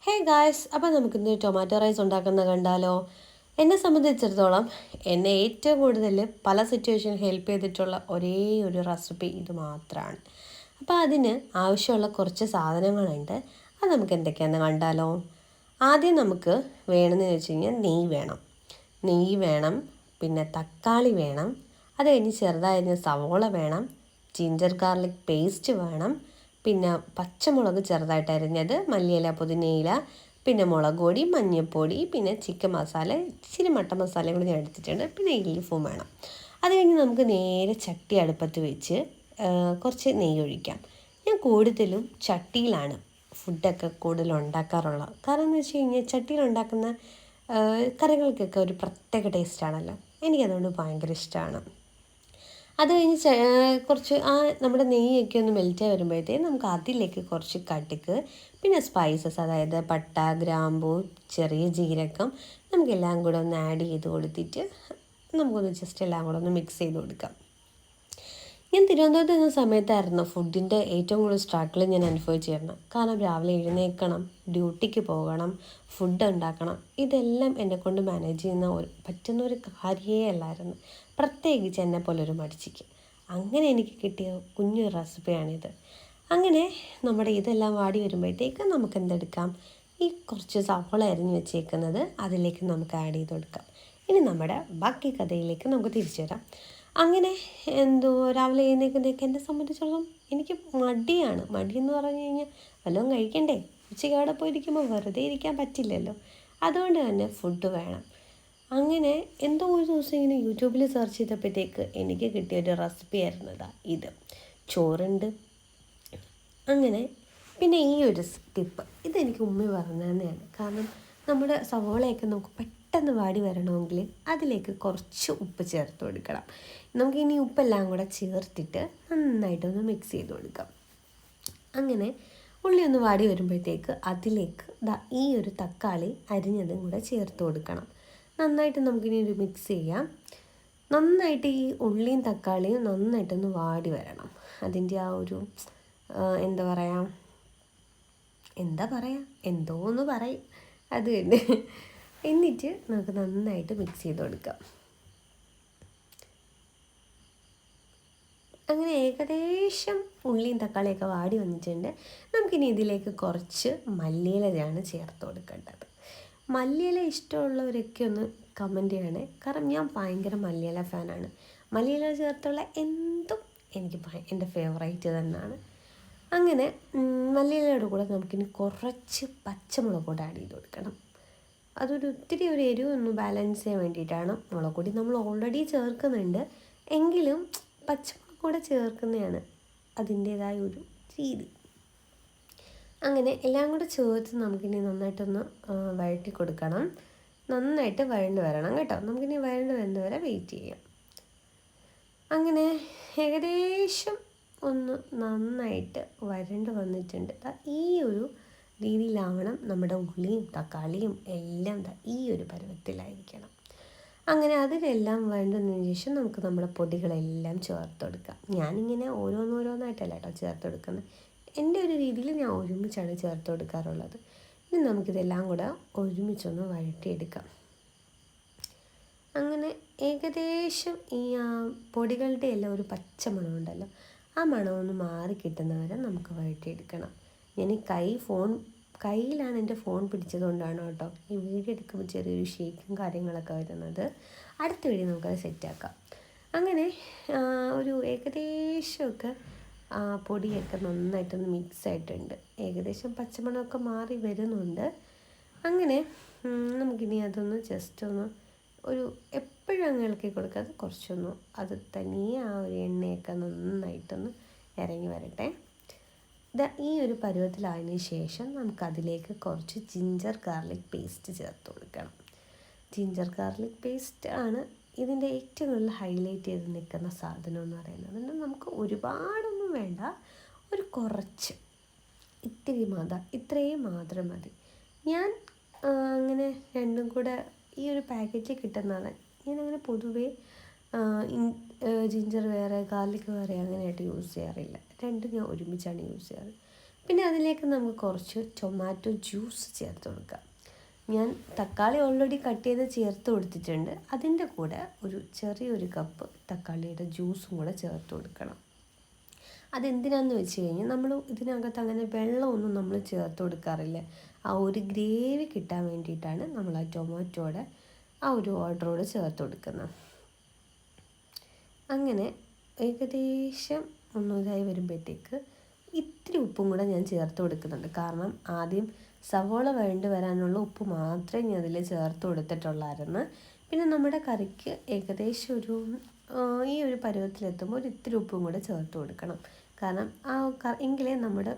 Hey guys, അപ്പോൾ നമുക്കിന്ന് tomato rice ഉണ്ടാക്കുന്നത് കണ്ടാലോ? എന്നെ സംബന്ധിച്ചിടത്തോളം എന്നെ ഏറ്റവും കൂടുതൽ പല സിറ്റുവേഷൻ ഹെൽപ്പ് ചെയ്തിട്ടുള്ള ഒരേ ഒരു റെസിപ്പി ഇത് മാത്രമാണ്. അപ്പോൾ അതിന് ആവശ്യമുള്ള കുറച്ച് സാധനങ്ങളുണ്ട്. അത് നമുക്ക് എന്തൊക്കെയാണെന്ന് കണ്ടാലോ? ആദ്യം നമുക്ക് വേണമെന്ന് വെച്ച് കഴിഞ്ഞാൽ നെയ്യ് വേണം, പിന്നെ തക്കാളി വേണം, അത് കഴിഞ്ഞ് ചെറുതായിരുന്ന സവോള വേണം, ജിഞ്ചർ ഗാർലിക് പേസ്റ്റ് വേണം, പിന്നെ പച്ചമുളക് ചെറുതായിട്ട് അരിഞ്ഞത്, മല്ലിയില, പുതിനയില, പിന്നെ മുളക് പൊടി, മഞ്ഞൾപ്പൊടി, പിന്നെ ചിക്കൻ മസാല, ഇച്ചിരി മട്ടൻ മസാലയും കൂടി ഞാൻ എടുത്തിട്ടുണ്ട്, പിന്നെ ലീഫും വേണം. അത് കഴിഞ്ഞ് നമുക്ക് നേരെ ചട്ടി അടുപ്പത്ത് വെച്ച് കുറച്ച് നെയ്യ് ഒഴിക്കാം. ഞാൻ കൂടുതലും ചട്ടിയിലാണ് ഫുഡൊക്കെ കൂടുതൽ ഉണ്ടാക്കാറുള്ളത്. കാരണം എന്ന് വെച്ച് കഴിഞ്ഞാൽ ചട്ടിയിൽ ഉണ്ടാക്കുന്ന കറികൾക്കൊക്കെ ഒരു പ്രത്യേക ടേസ്റ്റാണല്ലോ. എനിക്കതുകൊണ്ട് ഭയങ്കര ഇഷ്ടമാണ്. അത് കഴിഞ്ഞ് കുറച്ച് നമ്മുടെ നെയ്യൊക്കെ ഒന്ന് മെൽറ്റായി വരുമ്പോഴത്തേക്കും നമുക്ക് അതിലേക്ക് കുറച്ച് കടുക്, പിന്നെ സ്പൈസസ്, അതായത് പട്ട, ഗ്രാമ്പൂ, ചെറിയ ജീരകം, നമുക്കെല്ലാം കൂടെ ഒന്ന് ആഡ് ചെയ്ത് കൊടുത്തിട്ട് നമുക്കൊന്ന് ജസ്റ്റ് എല്ലാം കൂടെ ഒന്ന് മിക്സ് ചെയ്ത് കൊടുക്കാം. ഞാൻ തിരുവനന്തപുരത്ത് നിന്ന സമയത്തായിരുന്നു ഫുഡിൻ്റെ ഏറ്റവും കൂടുതൽ സ്ട്രഗിൾ ഞാൻ അനുഭവിച്ചിരുന്നത്. കാരണം രാവിലെ എഴുന്നേൽക്കണം, ഡ്യൂട്ടിക്ക് പോകണം, ഫുഡ് ഉണ്ടാക്കണം, ഇതെല്ലാം എന്നെക്കൊണ്ട് മാനേജ് ചെയ്യുന്ന പറ്റുന്ന ഒരു കാര്യമേ അല്ലായിരുന്നു. പ്രത്യേകിച്ച് എന്നെപ്പോലൊരു മടിച്ചിക്ക്. അങ്ങനെ എനിക്ക് കിട്ടിയ കുഞ്ഞു റെസിപ്പിയാണിത്. അങ്ങനെ നമ്മുടെ ഇതെല്ലാം വാടി വരുമ്പോഴത്തേക്ക് നമുക്ക് എന്തെടുക്കാം, ഈ കുറച്ച് സവോള അരിഞ്ഞ് വെച്ചേക്കുന്നത് അതിലേക്ക് നമുക്ക് ആഡ് ചെയ്ത് കൊടുക്കാം. ഇനി നമ്മുടെ ബാക്കി കഥയിലേക്ക് നമുക്ക് തിരിച്ചു വരാം. അങ്ങനെ രാവിലെ എഴുന്നേൽക്കുന്നതൊക്കെ എന്നെ സംബന്ധിച്ചിടത്തോളം എനിക്ക് മടിയെന്ന് പറഞ്ഞു കഴിഞ്ഞാൽ വല്ലതും കഴിക്കണ്ടേ. ഉച്ചയ്ക്ക് അവിടെ പോയിരിക്കുമ്പോൾ വെറുതെ ഇരിക്കാൻ പറ്റില്ലല്ലോ. അതുകൊണ്ട് തന്നെ ഫുഡ് വേണം. അങ്ങനെ ഒരു ദിവസം ഇങ്ങനെ യൂട്യൂബിൽ സെർച്ച് ചെയ്തപ്പോഴത്തേക്ക് എനിക്ക് കിട്ടിയൊരു റെസിപ്പി ആയിരുന്നു ഇത്. ചോറുണ്ട്, അങ്ങനെ പിന്നെ ഈ ഒരു ടിപ്പ് ഇതെനിക്ക് ഉമ്മി പറഞ്ഞു തന്നെയാണ്. കാരണം നമ്മുടെ സവോളയൊക്കെ നമുക്ക് പെട്ടെന്ന് വാടി വരണമെങ്കിൽ അതിലേക്ക് കുറച്ച് ഉപ്പ് ചേർത്ത് കൊടുക്കണം. നമുക്കിനി ഉപ്പെല്ലാം കൂടെ ചേർത്തിട്ട് നന്നായിട്ടൊന്ന് മിക്സ് ചെയ്ത് കൊടുക്കാം. അങ്ങനെ ഉള്ളി ഒന്ന് വാടി വരുമ്പോഴത്തേക്ക് അതിലേക്ക് ഈ ഒരു തക്കാളി അരിഞ്ഞതും കൂടെ ചേർത്ത് കൊടുക്കണം. നന്നായിട്ട് നമുക്കിനി ഒരു മിക്സ് ചെയ്യാം. നന്നായിട്ട് ഈ ഉള്ളിയും തക്കാളിയും നന്നായിട്ടൊന്ന് വാടി വരണം. അതിൻ്റെ ആ ഒരു എന്താ പറയുക എന്തോന്ന് പറയും അത് തന്നെ. എന്നിട്ട് നമുക്ക് നന്നായിട്ട് മിക്സ് ചെയ്ത് കൊടുക്കാം. അങ്ങനെ ഏകദേശം ഉള്ളിയും തക്കാളിയൊക്കെ വാടി വന്നിട്ടുണ്ട്. നമുക്കിനി ഇതിലേക്ക് കുറച്ച് മല്ലിയിലയാണ് ചേർത്ത് കൊടുക്കേണ്ടത്. മല്ലിയില ഇഷ്ടമുള്ളവരൊക്കെ ഒന്ന് കമൻറ്റ് ചെയ്യണേ. കാരണം ഞാൻ ഭയങ്കര മല്ലിയില ഫാനാണ്. മല്ലിയില ചേർത്തുള്ള എന്തും എനിക്ക് എൻ്റെ ഫേവറേറ്റ് തന്നെയാണ്. അങ്ങനെ മല്ലിയിലയുടെ കൂടെ നമുക്കിനി കുറച്ച് പച്ചമുളക് കൂടെ ആഡ് ചെയ്ത് കൊടുക്കണം. ഒത്തിരി ഒരു എരിവൊന്ന് ബാലൻസ് ചെയ്യാൻ വേണ്ടിയിട്ടാണ്. മുളക് പൊടി നമ്മൾ ഓൾറെഡി ചേർക്കുന്നുണ്ട്, എങ്കിലും പച്ചമുളക് കൂടെ ചേർക്കുന്നതാണ് അതിൻ്റേതായ ഒരു രീതി. അങ്ങനെ എല്ലാം കൂടെ ചേർത്ത് നമുക്കിനി നന്നായിട്ടൊന്ന് വഴറ്റി കൊടുക്കണം. നന്നായിട്ട് വഴണ്ട് വരണം കേട്ടോ. നമുക്കിനി വഴണ്ട് വരുന്നവരെ വെയിറ്റ് ചെയ്യാം. അങ്ങനെ ഏകദേശം ഒന്ന് നന്നായിട്ട് വരണ്ട് വന്നിട്ടുണ്ട്. ഈ ഒരു രീതിയിലാവണം നമ്മുടെ ഉള്ളിയും തക്കാളിയും എല്ലാം ഈ ഒരു പരുവത്തിലായിരിക്കണം. അങ്ങനെ അതിലെല്ലാം വഴണ്ടതിന് ശേഷം നമുക്ക് നമ്മുടെ പൊടികളെല്ലാം ചേർത്ത് കൊടുക്കാം. ഞാനിങ്ങനെ ഓരോന്നോരോന്നായിട്ടല്ല കേട്ടോ ചേർത്ത് കൊടുക്കുന്നത്. എൻ്റെ ഒരു രീതിയിൽ ഞാൻ ഒരുമിച്ചാണ് ചേർത്ത് കൊടുക്കാറുള്ളത്. ഇനി നമുക്കിതെല്ലാം കൂടെ ഒരുമിച്ചൊന്ന് വഴറ്റിയെടുക്കാം. അങ്ങനെ ഏകദേശം ഈ പൊടികളുടെ എല്ലാം ഒരു പച്ച മണമുണ്ടല്ലോ, ആ മണമൊന്ന് മാറി കിട്ടുന്നവരെ നമുക്ക് വഴറ്റിയെടുക്കണം. ഞാൻ ഈ കയ്യിലാണ് എൻ്റെ ഫോൺ പിടിച്ചത് കൊണ്ടാണ് കേട്ടോ ഈ വീഡിയോ എടുക്കുമ്പോൾ ചെറിയൊരു ഷേക്കും കാര്യങ്ങളൊക്കെ വരുന്നത്. അടുത്ത വീഡിയോ നമുക്കത് സെറ്റാക്കാം. അങ്ങനെ ഒരു ഏകദേശമൊക്കെ പൊടിയൊക്കെ നന്നായിട്ടൊന്ന് മിക്സ് ആയിട്ടുണ്ട്. ഏകദേശം പച്ചമണമൊക്കെ മാറി വരുന്നുണ്ട്. അങ്ങനെ നമുക്കിനി അതൊന്ന് ജസ്റ്റ് ഒന്ന് എപ്പോഴും അങ്ങ് ഇളക്കി കൊടുക്കാതെ കുറച്ചൊന്ന് അത് തനിയെ ആ ഒരു എണ്ണയൊക്കെ നന്നായിട്ടൊന്ന് ഇറങ്ങി വരട്ടെ. ഈ ഒരു പരുവത്തിലായതിനു ശേഷം നമുക്കതിലേക്ക് കുറച്ച് ജിഞ്ചർ ഗാർലിക് പേസ്റ്റ് ചേർത്ത് കൊടുക്കണം. ജിഞ്ചർ ഗാർലിക് പേസ്റ്റ് ആണ് ഇതിൻ്റെ ഏറ്റവും കൂടുതൽ ഹൈലൈറ്റ് ചെയ്ത് നിൽക്കുന്ന സാധനം എന്ന് പറയുന്നത്. അതുകൊണ്ട് നമുക്ക് ഒരുപാടൊന്നും വേണ്ട, ഒരു കുറച്ച് ഇത്രയും മാത്രം മതി. ഞാൻ അങ്ങനെ രണ്ടും കൂടെ ഈ ഒരു പാക്കറ്റിൽ കിട്ടുന്നതാണ്. ഞാനങ്ങനെ പൊതുവേ ജിഞ്ചർ വേറെ ഗാർലിക് വേറെ അങ്ങനെയായിട്ട് യൂസ് ചെയ്യാറില്ല. രണ്ടും ഞാൻ ഒരുമിച്ചാണ് യൂസ് ചെയ്യാറ്. പിന്നെ അതിലേക്ക് നമുക്ക് കുറച്ച് ടൊമാറ്റോ ജ്യൂസ് ചേർത്ത് കൊടുക്കാം. ഞാൻ തക്കാളി ഓൾറെഡി കട്ട് ചെയ്ത് ചേർത്ത് കൊടുത്തിട്ടുണ്ട്. അതിൻ്റെ കൂടെ ഒരു ചെറിയൊരു കപ്പ് തക്കാളിയുടെ ജ്യൂസും കൂടെ ചേർത്ത് കൊടുക്കണം. അതെന്തിനാന്ന് വെച്ച് കഴിഞ്ഞാൽ നമ്മൾ ഇതിനകത്ത് അങ്ങനെ വെള്ളമൊന്നും നമ്മൾ ചേർത്ത് കൊടുക്കാറില്ല. ആ ഒരു ഗ്രേവി കിട്ടാൻ വേണ്ടിയിട്ടാണ് നമ്മൾ ആ ടൊമാറ്റോയുടെ ആ ഒരു ഓർഡറോട് ചേർത്ത് കൊടുക്കുന്നത്. അങ്ങനെ ഏകദേശം ഒന്ന് ഇതായി വരുമ്പോഴത്തേക്ക് ഇത്തിരി ഉപ്പും കൂടെ ഞാൻ ചേർത്ത് കൊടുക്കുന്നുണ്ട്. കാരണം ആദ്യം സവോള വഴണ്ട് വരാനുള്ള ഉപ്പ് മാത്രമേ ഞാൻ അതിൽ ചേർത്ത് കൊടുത്തിട്ടുള്ളായിരുന്നു. പിന്നെ നമ്മുടെ കറിക്ക് ഏകദേശം ഒരു ഈ ഒരു പരുവത്തിലെത്തുമ്പോൾ ഒരു ഇത്തിരി ഉപ്പും കൂടെ ചേർത്ത് കൊടുക്കണം. കാരണം എങ്കിലേ നമ്മുടെ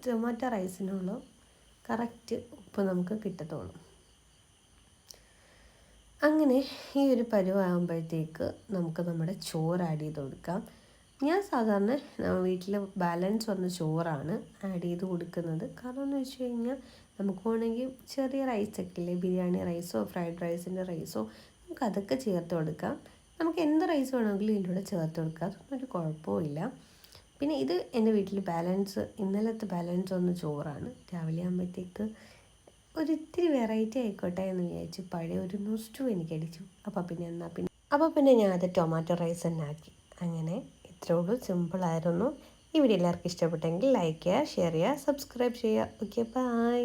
ടൊമാറ്റോ റൈസിനുള്ള കറക്റ്റ് ഉപ്പ് നമുക്ക് കിട്ടത്തുള്ളൂ. അങ്ങനെ ഈ ഒരു പരുവാകുമ്പോഴത്തേക്ക് നമുക്ക് നമ്മുടെ ചോറ് ആഡ് ചെയ്ത് കൊടുക്കാം. ഞാൻ സാധാരണ വീട്ടിൽ ബാലൻസ് വന്ന ചോറാണ് ആഡ് ചെയ്ത് കൊടുക്കുന്നത്. കാരണം എന്ന് വെച്ച് കഴിഞ്ഞാൽ നമുക്ക് വേണമെങ്കിൽ ചെറിയ റൈസൊക്കെ ഇല്ലേ, ബിരിയാണി റൈസോ ഫ്രൈഡ് റൈസിൻ്റെ റൈസോ, നമുക്ക് അതൊക്കെ ചേർത്ത് കൊടുക്കാം. നമുക്ക് എന്ത് റൈസ് വേണമെങ്കിലും ഇതിൻ്റെ കൂടെ ചേർത്ത് കൊടുക്കാം, അതൊന്നും ഒരു കുഴപ്പമില്ല. പിന്നെ ഇത് എൻ്റെ വീട്ടിൽ ഇന്നലത്തെ ബാലൻസ് വന്ന ചോറാണ്. രാവിലെ ആകുമ്പോഴത്തേക്ക് ഒരിത്തിരി വെറൈറ്റി ആയിക്കോട്ടെ എന്ന് വിചാരിച്ചു പഴയ ഒരു നുസ്റ്റു എനിക്ക് അടിച്ചു. അപ്പോൾ പിന്നെ ഞാൻ അത് ടൊമാറ്റോ റൈസ് തന്നെ ആക്കി. അങ്ങനെ ഇത്രേ ഉള്ളൂ, സിമ്പിളായിരുന്നു. ഈ വീഡിയോ എല്ലാവർക്കും ഇഷ്ടപ്പെട്ടെങ്കിൽ ലൈക്ക് ചെയ്യുക, ഷെയർ ചെയ്യുക, സബ്സ്ക്രൈബ് ചെയ്യുക. Okay, by.